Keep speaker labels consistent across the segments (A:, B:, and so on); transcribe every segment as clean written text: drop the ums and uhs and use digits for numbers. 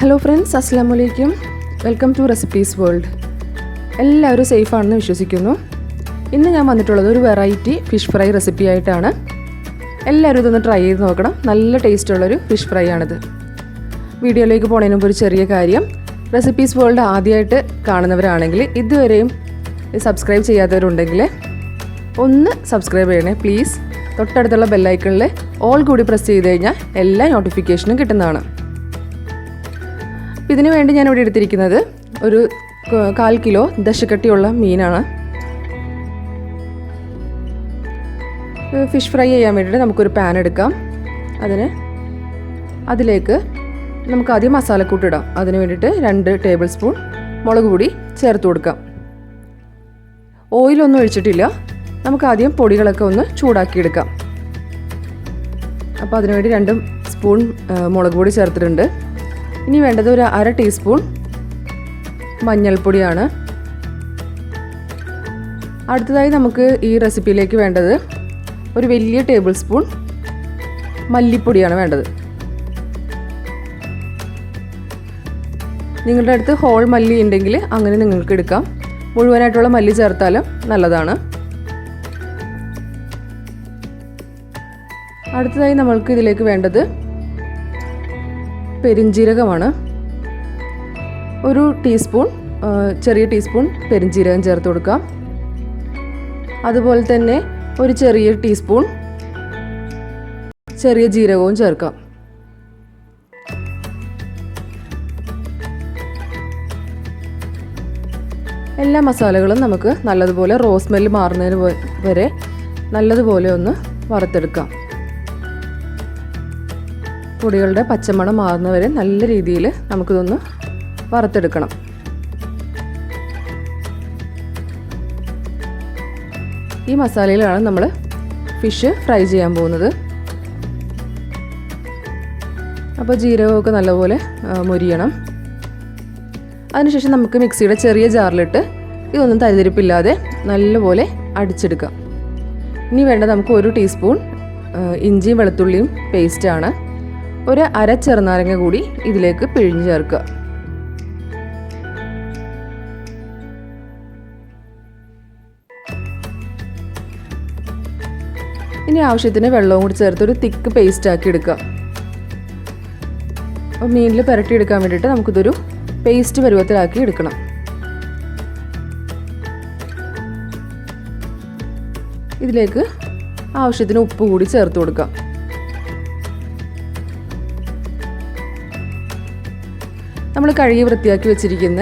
A: Hello friends, അസ്സലാമു അലൈക്കും. Welcome to recipes world. എല്ലാവരും സേഫ് ആണെന്ന് വിശ്വസിക്കുന്നു. ഇന്ന് ഞാൻ വന്നിട്ടുള്ളത് ഒരു വെറൈറ്റി ഫിഷ് ഫ്രൈ റെസിപ്പി ആയിട്ടാണ്. എല്ലാവരും ഇതൊന്ന് ട്രൈ ചെയ്ത് നോക്കണം. നല്ല ടേസ്റ്റുള്ളൊരു ഫിഷ് ഫ്രൈ ആണിത്. വീഡിയോയിലേക്ക് പോകുന്നതിന് മുമ്പ് ഒരു ചെറിയ കാര്യം, റെസിപ്പീസ് വേൾഡ് ആദ്യമായിട്ട് കാണുന്നവരാണെങ്കിൽ ഇതുവരെയും സബ്സ്ക്രൈബ് ചെയ്യാത്തവരുണ്ടെങ്കിൽ ഒന്ന് സബ്സ്ക്രൈബ് ചെയ്യണേ പ്ലീസ്. തൊട്ടടുത്തുള്ള ബെല്ലൈക്കണിൽ ഓൾ കൂടി പ്രസ് ചെയ്ത് കഴിഞ്ഞാൽ എല്ലാ നോട്ടിഫിക്കേഷനും കിട്ടുന്നതാണ്. ഇതിനു വേണ്ടി ഞാനിവിടെ എടുത്തിരിക്കുന്നത് ഒരു 1/4 കിലോ ദശക്കട്ടിയുള്ള മീനാണ്. ഫിഷ് ഫ്രൈ ചെയ്യാൻ വേണ്ടിയിട്ട് നമുക്കൊരു പാൻ എടുക്കാം. അതിലേക്ക് നമുക്ക് ആദ്യം മസാലക്കൂട്ട് ഇടാം. അതിന് വേണ്ടിയിട്ട് 2 ടേബിൾ സ്പൂൺ മുളക് പൊടി ചേർത്ത് കൊടുക്കാം. ഓയിലൊന്നും ഒഴിച്ചിട്ടില്ല. നമുക്ക് ആദ്യം പൊടികളൊക്കെ ഒന്ന് ചൂടാക്കിയെടുക്കാം. അപ്പോൾ അതിനുവേണ്ടി 2 സ്പൂൺ മുളക് പൊടി ചേർത്തിട്ടുണ്ട്. ഇനി വേണ്ടത് ഒരു 1/2 ടീസ്പൂൺ മഞ്ഞൾപ്പൊടിയാണ്. അടുത്തതായി നമുക്ക് ഈ റെസിപ്പിയിലേക്ക് വേണ്ടത് ഒരു വലിയ ടേബിൾ സ്പൂൺ മല്ലിപ്പൊടിയാണ് വേണ്ടത്. നിങ്ങളുടെ അടുത്ത് ഹോൾ മല്ലി ഉണ്ടെങ്കിൽ അങ്ങനെ നിങ്ങൾക്ക് എടുക്കാം. മുഴുവനായിട്ടുള്ള മല്ലി ചേർത്താലും നല്ലതാണ്. അടുത്തതായി നമ്മൾക്ക് ഇതിലേക്ക് വേണ്ടത് പെരിഞ്ജീരകമാണ്. ഒരു ടീസ്പൂൺ ചെറിയ ടീസ്പൂൺ പെരിഞ്ജീരകം ചേർത്ത് കൊടുക്കാം. അതുപോലെ തന്നെ ഒരു ചെറിയ ടീസ്പൂൺ ചെറിയ ജീരകവും ചേർക്കാം. എല്ലാ മസാലകളും നമുക്ക് നല്ലതുപോലെ റോസ് സ്മെല്ല് മാറുന്നതിന് വരെ നല്ലതുപോലെ ഒന്ന് വറുത്തെടുക്കാം. പൊടികളുടെ പച്ചമണം മാറുന്നവരെ നല്ല രീതിയിൽ നമുക്കിതൊന്ന് വറുത്തെടുക്കണം. ഈ മസാലയിലാണ് നമ്മൾ ഫിഷ് ഫ്രൈ ചെയ്യാൻ പോകുന്നത്. അപ്പോൾ ജീരകമൊക്കെ നല്ലപോലെ മൊരിയണം. അതിനുശേഷം നമുക്ക് മിക്സിയുടെ ചെറിയ ജാറിലിട്ട് ഇതൊന്നും തരിതരിപ്പില്ലാതെ നല്ലപോലെ അടിച്ചെടുക്കാം. ഇനി വേണ്ട നമുക്ക് 1 ടീസ്പൂൺ ഇഞ്ചിയും വെളുത്തുള്ളിയും പേസ്റ്റാണ്. ഒരു 1/2 ചെറുനാരങ്ങ കൂടി ഇതിലേക്ക് പിഴിഞ്ഞ് ചേർക്കുക. ഇനി ആവശ്യത്തിന് വെള്ളവും കൂടി ചേർത്ത് ഒരു തിക്ക് പേസ്റ്റ് ആക്കി എടുക്കുക. അപ്പോൾ മീനിൽ പുരട്ടിയെടുക്കാൻ വേണ്ടിയിട്ട് നമുക്കിതൊരു പേസ്റ്റ് പരുവത്തിലാക്കി എടുക്കണം. ഇതിലേക്ക് ആവശ്യത്തിന് ഉപ്പ് കൂടി ചേർത്ത് കൊടുക്കാം. നമ്മൾ കഴുകി വൃത്തിയാക്കി വെച്ചിരിക്കുന്ന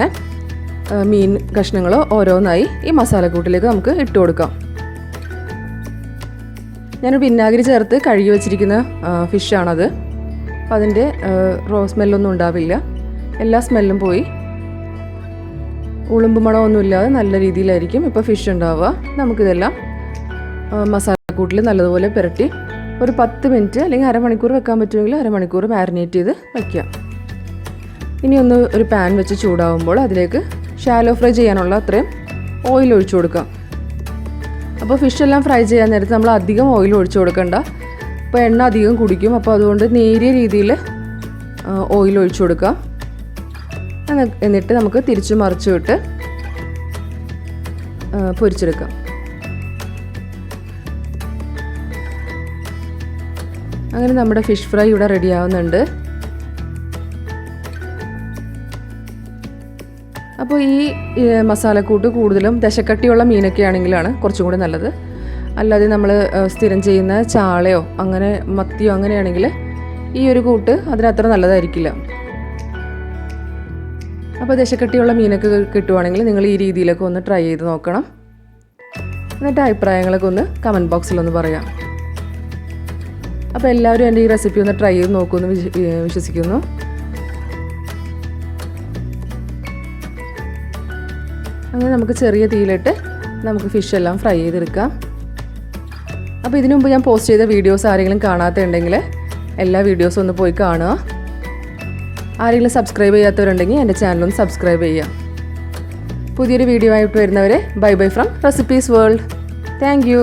A: മീൻ കഷ്ണങ്ങൾ ഓരോന്നായി ഈ മസാലക്കൂട്ടിലേക്ക് നമുക്ക് ഇട്ട് കൊടുക്കാം. ഞാൻ വിനാഗിരി ചേർത്ത് കഴുകി വെച്ചിരിക്കുന്ന ഫിഷാണത്. അപ്പോൾ അതിൻ്റെ റോ സ്മെല്ലൊന്നും ഉണ്ടാവില്ല. എല്ലാ സ്മെല്ലും പോയി ഉളുമ്പ് മണമൊന്നുമില്ലാതെ നല്ല രീതിയിലായിരിക്കും ഇപ്പോൾ ഫിഷ് ഉണ്ടാവുക. നമുക്കിതെല്ലാം മസാലക്കൂട്ടിൽ നല്ലതുപോലെ പുരട്ടി ഒരു 10 മിനിറ്റ് അല്ലെങ്കിൽ അരമണിക്കൂർ വെക്കാൻ പറ്റുമെങ്കിൽ അരമണിക്കൂർ മാരിനേറ്റ് ചെയ്ത് വയ്ക്കാം. ഇനി ഒരു പാൻ വെച്ച് ചൂടാവുമ്പോൾ അതിലേക്ക് ഷാലോ ഫ്രൈ ചെയ്യാനുള്ള അത്രയും ഓയിൽ ഒഴിച്ചു കൊടുക്കാം. അപ്പോൾ ഫിഷെല്ലാം ഫ്രൈ ചെയ്യാൻ നേരത്ത് നമ്മൾ അധികം ഓയിൽ ഒഴിച്ചു കൊടുക്കണ്ട. അപ്പോൾ എണ്ണ അധികം കുടിക്കും. അപ്പോൾ അതുകൊണ്ട് നേരിയ രീതിയിൽ ഓയിൽ ഒഴിച്ചു കൊടുക്കാം. എന്നിട്ട് നമുക്ക് തിരിച്ചു മറിച്ചു വിട്ട് പൊരിച്ചെടുക്കാം. അങ്ങനെ നമ്മുടെ ഫിഷ് ഫ്രൈ ഇവിടെ റെഡി ആവുന്നുണ്ട്. അപ്പോൾ ഈ മസാലക്കൂട്ട് കൂടുതലും ദശക്കട്ടിയുള്ള മീനൊക്കെ ആണെങ്കിലാണ് കുറച്ചും കൂടി നല്ലത്. അല്ലാതെ നമ്മൾ സ്ഥിരം ചെയ്യുന്ന ചാളയോ അങ്ങനെ മത്തിയോ അങ്ങനെയാണെങ്കിൽ ഈ ഒരു കൂട്ട് അതിനത്ര നല്ലതായിരിക്കില്ല. അപ്പോൾ ദശക്കട്ടിയുള്ള മീനൊക്കെ കിട്ടുവാണെങ്കിൽ നിങ്ങൾ ഈ രീതിയിലൊക്കെ ഒന്ന് ട്രൈ ചെയ്ത് നോക്കണം. എന്നിട്ട് അഭിപ്രായങ്ങളൊക്കെ ഒന്ന് കമൻറ്റ് ബോക്സിലൊന്ന് പറയാം. അപ്പോൾ എല്ലാവരും എൻ്റെ ഈ റെസിപ്പി ഒന്ന് ട്രൈ ചെയ്ത് നോക്കുമെന്ന് വിശ്വസിക്കുന്നു. അങ്ങനെ നമുക്ക് ചെറിയ തീയിലിട്ട് നമുക്ക് ഫിഷെല്ലാം ഫ്രൈ ചെയ്തെടുക്കാം. അപ്പോൾ ഇതിനു മുമ്പ് ഞാൻ പോസ്റ്റ് ചെയ്ത വീഡിയോസ് ആരെങ്കിലും കാണാത്തുണ്ടെങ്കിൽ എല്ലാ വീഡിയോസും ഒന്ന് പോയി കാണുക. ആരെങ്കിലും സബ്സ്ക്രൈബ് ചെയ്യാത്തവരുണ്ടെങ്കിൽ എൻ്റെ ചാനലൊന്ന് സബ്സ്ക്രൈബ് ചെയ്യുക. പുതിയൊരു വീഡിയോ ആയിട്ട് വരുന്നവരെ bye bye from recipes world. Thank you.